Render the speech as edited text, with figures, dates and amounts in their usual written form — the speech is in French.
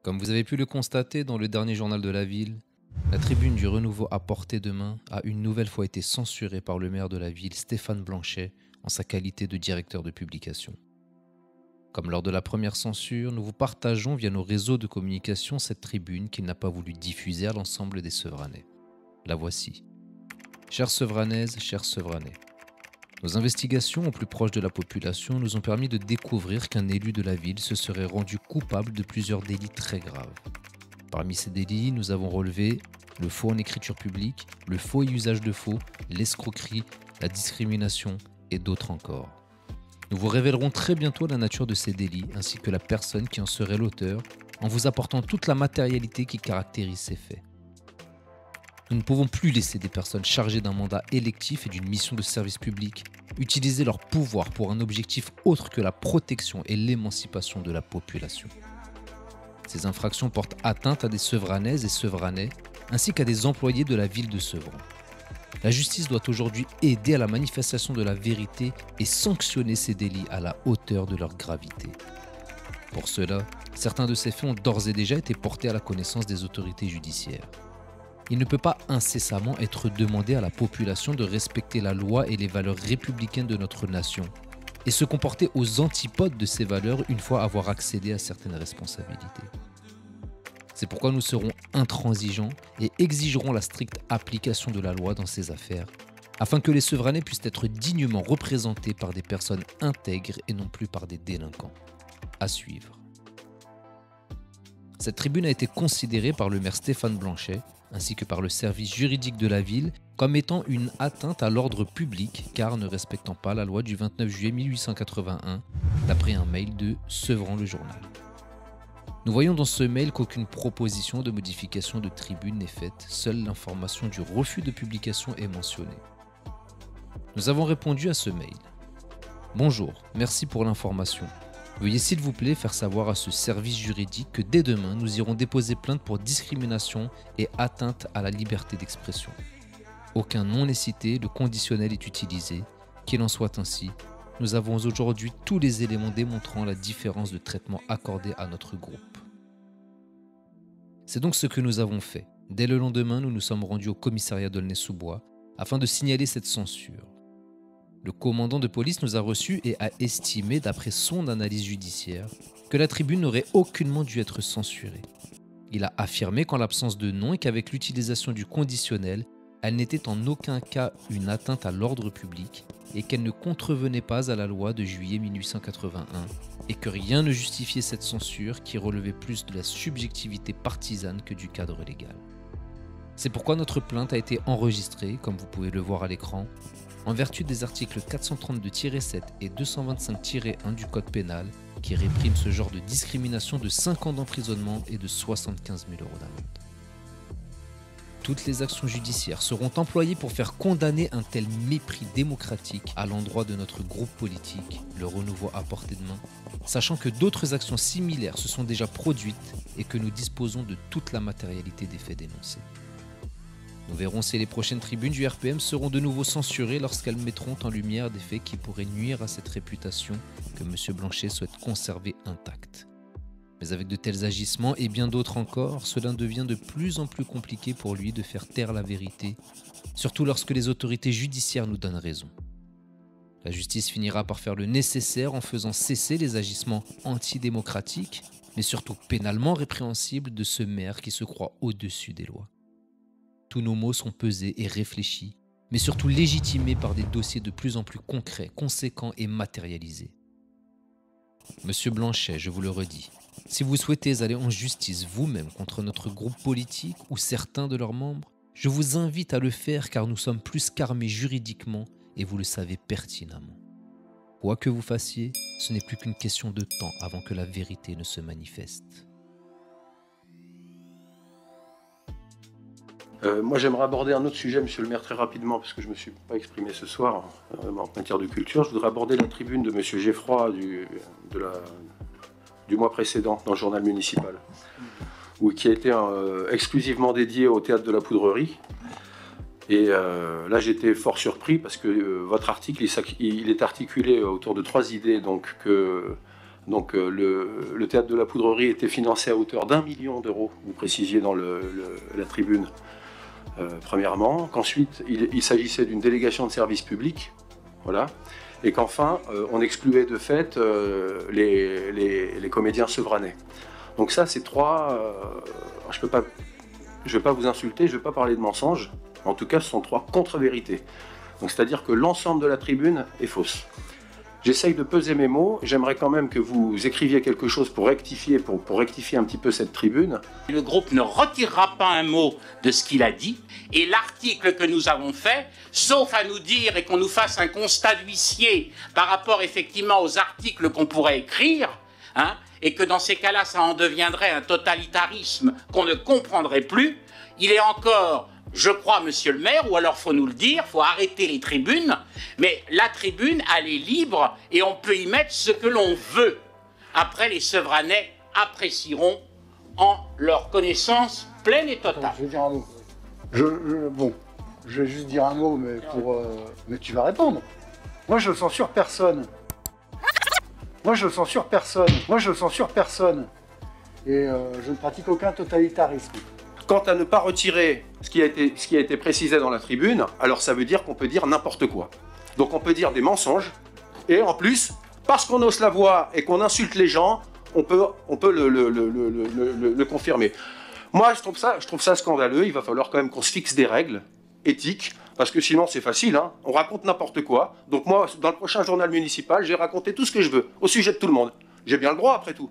Comme vous avez pu le constater dans le dernier journal de la ville, la tribune du Renouveau à portée de main a une nouvelle fois été censurée par le maire de la ville, Stéphane Blanchet, en sa qualité de directeur de publication. Comme lors de la première censure, nous vous partageons via nos réseaux de communication cette tribune qu'il n'a pas voulu diffuser à l'ensemble des Sevranais. La voici. Chères Sevranaises, chers Sevranais, nos investigations au plus proche de la population nous ont permis de découvrir qu'un élu de la ville se serait rendu coupable de plusieurs délits très graves. Parmi ces délits, nous avons relevé le faux en écriture publique, le faux et usage de faux, l'escroquerie, la discrimination et d'autres encore. Nous vous révélerons très bientôt la nature de ces délits ainsi que la personne qui en serait l'auteur en vous apportant toute la matérialité qui caractérise ces faits. Nous ne pouvons plus laisser des personnes chargées d'un mandat électif et d'une mission de service public utiliser leur pouvoir pour un objectif autre que la protection et l'émancipation de la population. Ces infractions portent atteinte à des Sevranaises et Sevranais ainsi qu'à des employés de la ville de Sevran. La justice doit aujourd'hui aider à la manifestation de la vérité et sanctionner ces délits à la hauteur de leur gravité. Pour cela, certains de ces faits ont d'ores et déjà été portés à la connaissance des autorités judiciaires. Il ne peut pas incessamment être demandé à la population de respecter la loi et les valeurs républicaines de notre nation et se comporter aux antipodes de ces valeurs une fois avoir accédé à certaines responsabilités. C'est pourquoi nous serons intransigeants et exigerons la stricte application de la loi dans ces affaires, afin que les Sevranais puissent être dignement représentés par des personnes intègres et non plus par des délinquants. À suivre. Cette tribune a été considérée par le maire Stéphane Blanchet, ainsi que par le service juridique de la ville, comme étant une atteinte à l'ordre public, car ne respectant pas la loi du 29 juillet 1881, d'après un mail de Sevran le Journal. Nous voyons dans ce mail qu'aucune proposition de modification de tribune n'est faite, seule l'information du refus de publication est mentionnée. Nous avons répondu à ce mail. Bonjour, merci pour l'information. Veuillez s'il vous plaît faire savoir à ce service juridique que dès demain, nous irons déposer plainte pour discrimination et atteinte à la liberté d'expression. Aucun nom n'est cité, le conditionnel est utilisé. Qu'il en soit ainsi, nous avons aujourd'hui tous les éléments démontrant la différence de traitement accordé à notre groupe. C'est donc ce que nous avons fait. Dès le lendemain, nous nous sommes rendus au commissariat d'Aulnay-sous-Bois afin de signaler cette censure. Le commandant de police nous a reçus et a estimé, d'après son analyse judiciaire, que la tribune n'aurait aucunement dû être censurée. Il a affirmé qu'en l'absence de nom et qu'avec l'utilisation du conditionnel, elle n'était en aucun cas une atteinte à l'ordre public et qu'elle ne contrevenait pas à la loi de juillet 1881 et que rien ne justifiait cette censure qui relevait plus de la subjectivité partisane que du cadre légal. C'est pourquoi notre plainte a été enregistrée, comme vous pouvez le voir à l'écran, en vertu des articles 432-7 et 225-1 du Code pénal qui répriment ce genre de discrimination de 5 ans d'emprisonnement et de 75 000 € d'amende. Toutes les actions judiciaires seront employées pour faire condamner un tel mépris démocratique à l'endroit de notre groupe politique, le Renouveau à portée de main, sachant que d'autres actions similaires se sont déjà produites et que nous disposons de toute la matérialité des faits dénoncés. Nous verrons si les prochaines tribunes du RPM seront de nouveau censurées lorsqu'elles mettront en lumière des faits qui pourraient nuire à cette réputation que M. Blanchet souhaite conserver intacte. Mais avec de tels agissements et bien d'autres encore, cela devient de plus en plus compliqué pour lui de faire taire la vérité, surtout lorsque les autorités judiciaires nous donnent raison. La justice finira par faire le nécessaire en faisant cesser les agissements antidémocratiques, mais surtout pénalement répréhensibles de ce maire qui se croit au-dessus des lois. Tous nos mots sont pesés et réfléchis, mais surtout légitimés par des dossiers de plus en plus concrets, conséquents et matérialisés. Monsieur Blanchet, je vous le redis, si vous souhaitez aller en justice vous-même contre notre groupe politique ou certains de leurs membres, je vous invite à le faire car nous sommes plus qu'armés juridiquement et vous le savez pertinemment. Quoi que vous fassiez, ce n'est plus qu'une question de temps avant que la vérité ne se manifeste. Moi, j'aimerais aborder un autre sujet, monsieur le maire, très rapidement, parce que je ne me suis pas exprimé ce soir en matière de culture. Je voudrais aborder la tribune de monsieur Geffroy du mois précédent dans le journal municipal, qui a été exclusivement dédié au théâtre de la Poudrerie. Et là, j'étais fort surpris parce que votre article, il est articulé autour de 3 idées. Donc, que Donc le théâtre de la Poudrerie était financé à hauteur d'1 million d'euros, vous précisiez dans la tribune, premièrement, qu'ensuite il s'agissait d'une délégation de service public, voilà, et qu'enfin on excluait de fait les comédiens sevranais. Donc ça, c'est trois... je ne vais pas vous insulter, je ne vais pas parler de mensonges, en tout cas ce sont trois contre-vérités. Donc c'est-à-dire que l'ensemble de la tribune est fausse. J'essaye de peser mes mots, j'aimerais quand même que vous écriviez quelque chose pour rectifier, pour rectifier un petit peu cette tribune. Le groupe ne retirera pas un mot de ce qu'il a dit, et l'article que nous avons fait, sauf à nous dire et qu'on nous fasse un constat d'huissier par rapport effectivement aux articles qu'on pourrait écrire, hein, et que dans ces cas-là, ça en deviendrait un totalitarisme qu'on ne comprendrait plus, il est encore... Je crois, monsieur le maire, ou alors faut nous le dire, faut arrêter les tribunes, mais la tribune, elle est libre et on peut y mettre ce que l'on veut. Après, les Sevranais apprécieront en leur connaissance pleine et totale. Je vais dire un mot. Bon, je vais juste dire un mot, mais mais tu vas répondre. Moi, je censure personne. Moi, je censure personne. Moi, je censure personne. Et je ne pratique aucun totalitarisme. Quant à ne pas retirer ce qui a été précisé dans la tribune, alors ça veut dire qu'on peut dire n'importe quoi. Donc on peut dire des mensonges, et en plus, parce qu'on hausse la voix et qu'on insulte les gens, on peut le confirmer. Moi, je trouve ça scandaleux, il va falloir quand même qu'on se fixe des règles éthiques, parce que sinon c'est facile, hein, on raconte n'importe quoi. Donc moi, dans le prochain journal municipal, j'ai raconté tout ce que je veux, au sujet de tout le monde. J'ai bien le droit après tout.